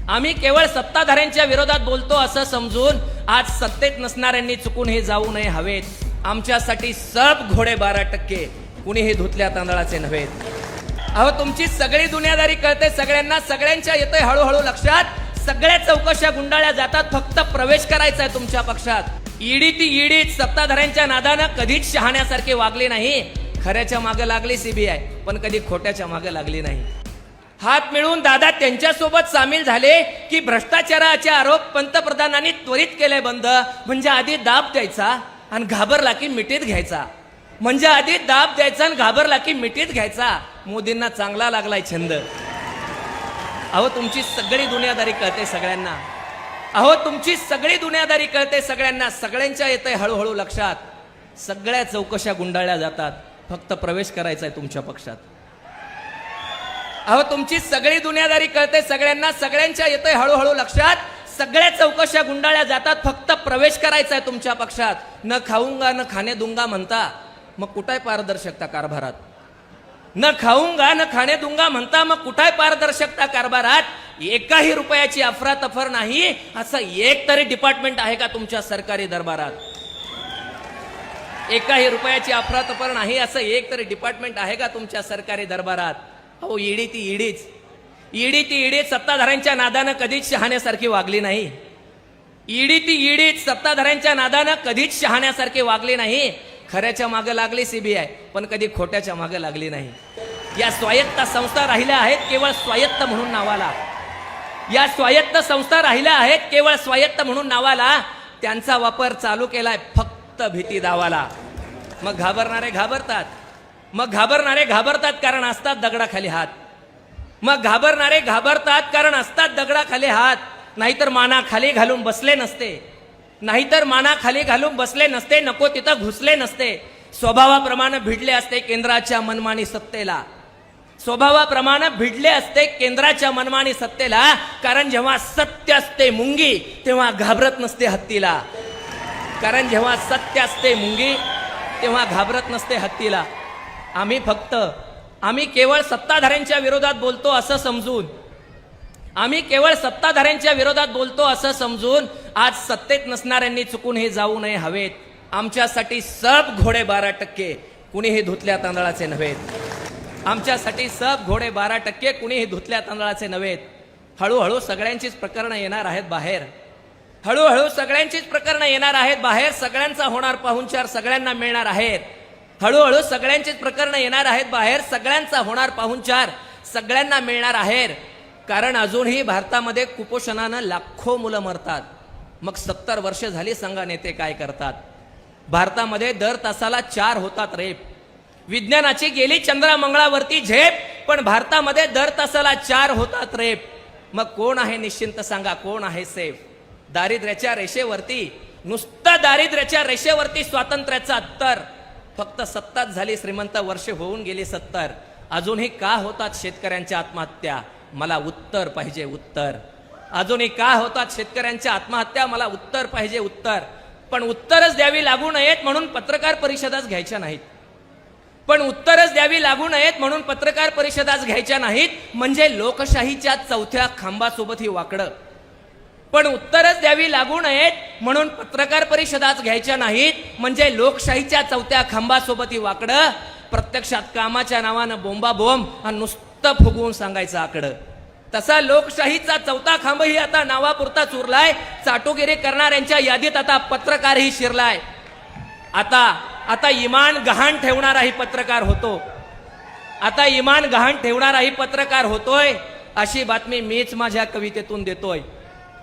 आम्ही केवळ सत्ताधाऱ्यांच्या विरोधात बोलतो असं समजून आज सत्तेत नसणाऱ्यांनी चुकून हे जाऊ नये हवेत. आमच्यासाठी सब घोडे 12%, कुणीही धुतल्या तांदळाचे नव्हेत. अहो तुमची सगळी दुनियादारी कळते सगळ्यांना, सगळ्यांच्या येतोय हळूहळू लक्षात. सगळ्या चौकशा गुंडाळल्या जातात, फक्त प्रवेश करायचा आहे तुमच्या पक्षात. ईडी ती ईडीच सत्ताधाऱ्यांच्या नादानं कधीच शहाण्यासारखे वागले नाही. खऱ्याच्या मागे लागली सीबीआय, पण कधी खोट्याच्या मागे लागली नाही. हात मिळवून दादा त्यांच्यासोबत सामील झाले की भ्रष्टाचाराचे आरोप पंतप्रधानांनी त्वरित केले बंद. म्हणजे आधी दाब द्यायचा आणि घाबरला की मिठीत घ्यायचा. म्हणजे आधी दाब द्यायचा आणि घाबरला की मिठीत घ्यायचा. मोदींना चांगला लागलाय छंद. अहो तुमची सगळी दुनियादारी कळते सगळ्यांना. अहो तुमची सगळी दुनियादारी कळते सगळ्यांना, सगळ्यांच्या येतंय हळूहळू लक्षात. सगळ्या चौकशा गुंडाळल्या जातात, फक्त प्रवेश करायचा आहे तुमच्या पक्षात. अहो तुमची सगळी दुनियादारी कळते सगळ्यांना, सगळ्यांच्या येतंय हळूहळू लक्षात. सगळ्या चौकशा गुंडाळल्या जातात, फक्त प्रवेश करायचा आहे तुमच्या पक्षात. न खाऊंगा न खाणे दूंगा म्हणता, मग कुठाय पारदर्शकता कारभारात? न खाऊंगा न खाणे दूंगा म्हणता, मग कुठाय पारदर्शकता कारभारात? एकाही रुपयाची अफरातफर नाही असं एक तरी डिपार्टमेंट आहे का तुमच्या सरकारी दरबारात? एकाही रुपयाची अफरातफर नाही असं एक तरी डिपार्टमेंट आहे का तुमच्या सरकारी दरबारात? अहो ईडी ती ईडीच, ईडी ती ईडीच सत्ताधाऱ्यांच्या नादानं कधीच शहाण्यासारखी वागली नाही. ईडी ती ईडीच सत्ताधाऱ्यांच्या नादानं कधीच शहाण्यासारखी वागली नाही. खऱ्याच्या मागे लागली सीबीआय, पण कधी खोट्याच्या मागे लागली नाही. या स्वायत्त संस्था राहिल्या आहेत केवळ स्वायत्त म्हणून नावाला. या स्वायत्त संस्था राहिल्या आहेत केवळ स्वायत्त म्हणून नावाला. त्यांचा वापर चालू केलाय फक्त भीती दावाला. मग घाबरणारे घाबरतात, मग घाबरणारे घाबरतात कारण असतात दगडाखाली हात. मग घाबरणारे घाबरतात कारण असतात दगडाखाली हात. नाहीतर माना खाली घालून बसले नसते, नाहीतर माना खाली घालून बसले नसते, नको तिथं घुसले नसते. स्वभावाप्रमाणे भिडले असते केंद्राच्या मनमानी सत्तेला. स्वभावाप्रमाणे भिडले असते केंद्राच्या मनमानी सत्तेला. कारण जेव्हा सत्य असते मुंगी तेव्हा घाबरत नसते हत्तीला. कारण जेव्हा सत्य असते मुंगी तेव्हा घाबरत नसते हत्तीला. आम्ही केवळ सत्ताधाऱ्यांच्या विरोधात बोलतो असं समजून, आम्ही केवळ सत्ताधाऱ्यांच्या विरोधात बोलतो असं समजून आज सत्तेत नसणाऱ्यांनी चुकून हे जाऊ नये हवेत. आमच्यासाठी सब घोडे 12%, कुणीही धुतल्या तांदळाचे नव्हेत. आमच्यासाठी सब घोडे 12%, कुणीही धुतल्या तांदळाचे नव्हेत. हळूहळू सगळ्यांचीच प्रकरणं येणार आहेत बाहेर. हळूहळू सगळ्यांचीच प्रकरणं येणार आहेत बाहेर. सगळ्यांचा होणार पाहुणचार, सगळ्यांना मिळणार आहेत. हळूहळू सगळ्यांचीच प्रकरणं येणार आहेत बाहेर. सगळ्यांचा होणार पाहुणचार, सगळ्यांना मिळणार आहेत. कारण अजूनही भारतामध्ये कुपोषणानं लाखो मुलं मरतात. मग 70 वर्ष झाली, सांगा नेते काय करतात? भारतामध्ये दर तासाला 4 होतात रेप. विज्ञानाची गेली चंद्रा मंगळावरती झेप, पण भारतामध्ये दर तासाला 4 होतात रेप. मग कोण आहे निश्चिंत सांगा, कोण आहे सेफ? दारिद्र्याच्या रेषेवरती, नुसतं दारिद्र्याच्या रेषेवरती स्वातंत्र्याचं अत्तर. फक्त 70 झाली श्रीमंत वर्ष, होऊन गेली 70. अजूनही का होतात शेतकऱ्यांच्या आत्महत्या? मला उत्तर पाहिजे, उत्तर. अजूनही का होतात शेतकऱ्यांच्या आत्महत्या? मला उत्तर पाहिजे, उत्तर. पण उत्तरच द्यावी लागू नयेत म्हणून पत्रकार परिषदाच घ्यायच्या नाहीत. पण उत्तरच द्यावी लागू नयेत म्हणून पत्रकार परिषदाच घ्यायच्या नाहीत. म्हणजे लोकशाहीच्या चौथ्या खांबासोबत ही वाकडं. पण उत्तरच द्यावी लागू नयेत म्हणून पत्रकार परिषदाच घ्यायच्या नाहीत. म्हणजे लोकशाहीच्या चौथ्या खांबासोबत ही वाकडं. प्रत्यक्षात कामाच्या नावानं बोंबाबोंब आणि नुसतं फुगवून सांगायचं आकडं. तसा लोकशाहीचा चौथा खांबही आता नावापुरता चुरलाय. चाटोगिरी करणाऱ्यांच्या यादीत आता पत्रकारही शिरलाय. आता इमान गहाण ठेवणाराही पत्रकार होतो. आता इमान गहाण ठेवणाराही पत्रकार होतोय. अशी बातमी मीच माझ्या कवितेतून देतोय.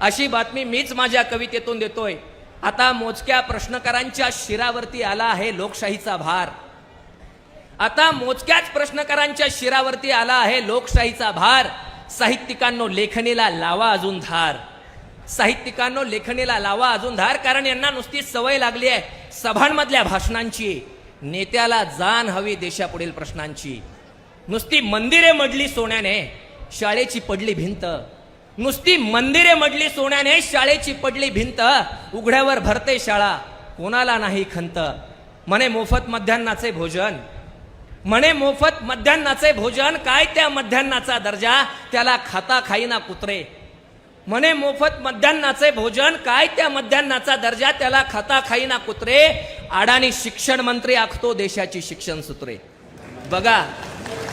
अशी बातमी मीच माझ्या कवितेतून देतोय. आता मोजक्या प्रश्नकारांच्या शिरावरती आला आहे लोकशाहीचा भार. आता मोजक्याच प्रश्नकारांच्या शिरावरती आला आहे लोकशाहीचा भार. साहित्यिकांनो लेखणीला लावा अजून धार. साहित्यिकांनो लेखणीला लावा अजून धार. कारण यांना नुसती सवय लागली आहे सभांमधल्या भाषणांची. नेत्याला जाण हवी देशापुढील प्रश्नांची. नुसती मंदिरे मडली सोन्याने, शाळेची पडली भिंत. नुसती मंदिरे मडली सोन्याने, शाळेची पडली भिंत. उघड्यावर भरते शाळा, कोणाला नाही खंत. म्हणे मोफत मध्यान्नाचे भोजन, म्हणे मोफत मध्यान्नाचे भोजन. काय त्या मध्यान्नाचा दर्जा, त्याला खाता खाईना कुत्रे. म्हणे मोफत मध्यान्नाचे भोजन, काय त्या मध्यान्नाचा दर्जा, त्याला खाता खाईना कुत्रे, अडाणी शिक्षण मंत्री आखतो देशाची शिक्षण सूत्रे. बघा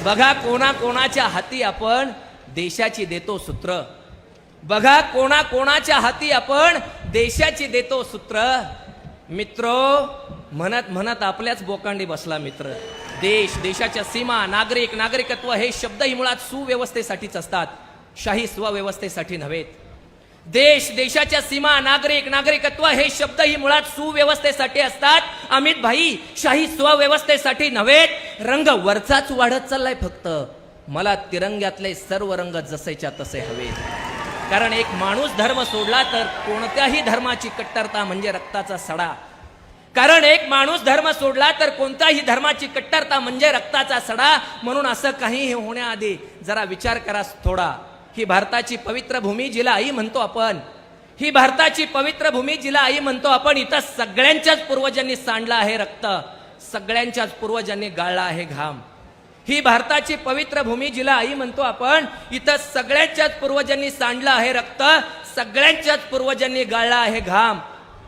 बघा कोणाच्या हाती आपण देशाची देतो सूत्र. बघा कोणाच्या हाती आपण देशाची देतो सूत्र. मित्रो, म्हणत म्हणत आपल्याच बोकांडी बसला मित्र. देश, देशाच्या सीमा, नागरिक, नागरिकत्व हे शब्दही मुळात सुव्यवस्थेसाठीच असतात, शाही स्वव्यवस्थेसाठी नव्हेत. देश, देशाच्या सीमा, नागरिक, नागरिकत्व हे शब्दही मुळात सुव्यवस्थेसाठी असतात, अमित भाई, शाही स्वव्यवस्थेसाठी नव्हेत. रंग वरचाच वाढत चाललाय फक्त. मला तिरंग्यातले सर्व रंग जसेच्या तसे हवेत. कारण एक माणूस धर्म सोडला तर कोणत्याही धर्माची कट्टरता म्हणजे रक्ताचा सडा. कारण एक माणूस धर्म सोडला तर कोणत्याही धर्माची कट्टरता म्हणजे रक्ताचा सडा. म्हणून असं काहीही होण्याआधी जरा विचार करा थोडा. ही भारताची पवित्र भूमी जिला आई म्हणतो आपण, ही भारताची पवित्र भूमी जिला आई म्हणतो आपण, इथं सगळ्यांच्याच पूर्वजांनी सांडलं आहे रक्त, सगळ्यांच्याच पूर्वजांनी गाळला आहे घाम. ही भारताची पवित्र भूमी जिला आई म्हणतो आपण, इथं सगळ्यांच्याच पूर्वजांनी सांडलं आहे रक्त, सगळ्यांच्याच पूर्वजांनी गाळला आहे घाम.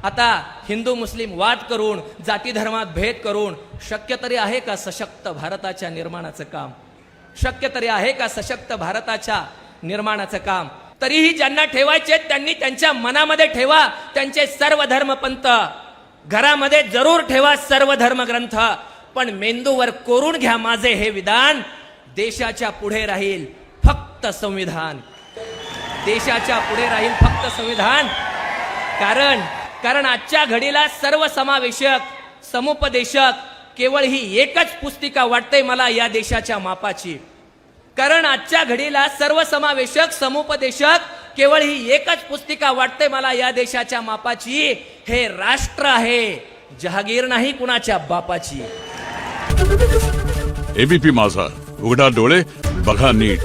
आता हिंदू मुस्लिम वाद करून, जाती धर्मात भेद करून शक्य तरी आहे का सशक्त भारताच्या निर्माणाचं काम? शक्य तरी आहे का सशक्त भारताच्या निर्माणाचं काम? तरीही ज्यांना ठेवायचे त्यांनी त्यांच्या मनामध्ये ठेवा त्यांचे सर्व धर्मपंथ, घरामध्ये जरूर ठेवा सर्व धर्मग्रंथ, पण मेंदूवर कोरून घ्या माझे हे विधान, देशाच्या पुढे राहील फक्त संविधान. देशाच्या पुढे राहील फक्त संविधान. कारण आजच्या घडीला सर्वसमावेशक, समुपदेशक केवळ ही एकच पुस्तिका वाटते मला या देशाच्या मापाची. कारण आजच्या घडीला सर्वसमावेशक, समुपदेशक केवळ ही एकच पुस्तिका वाटते मला या देशाच्या मापाची. हे राष्ट्र आहे, जहागीर नाही कुणाच्या बापाची. एबीपी माझा, उघडा डोळे बघा नीट.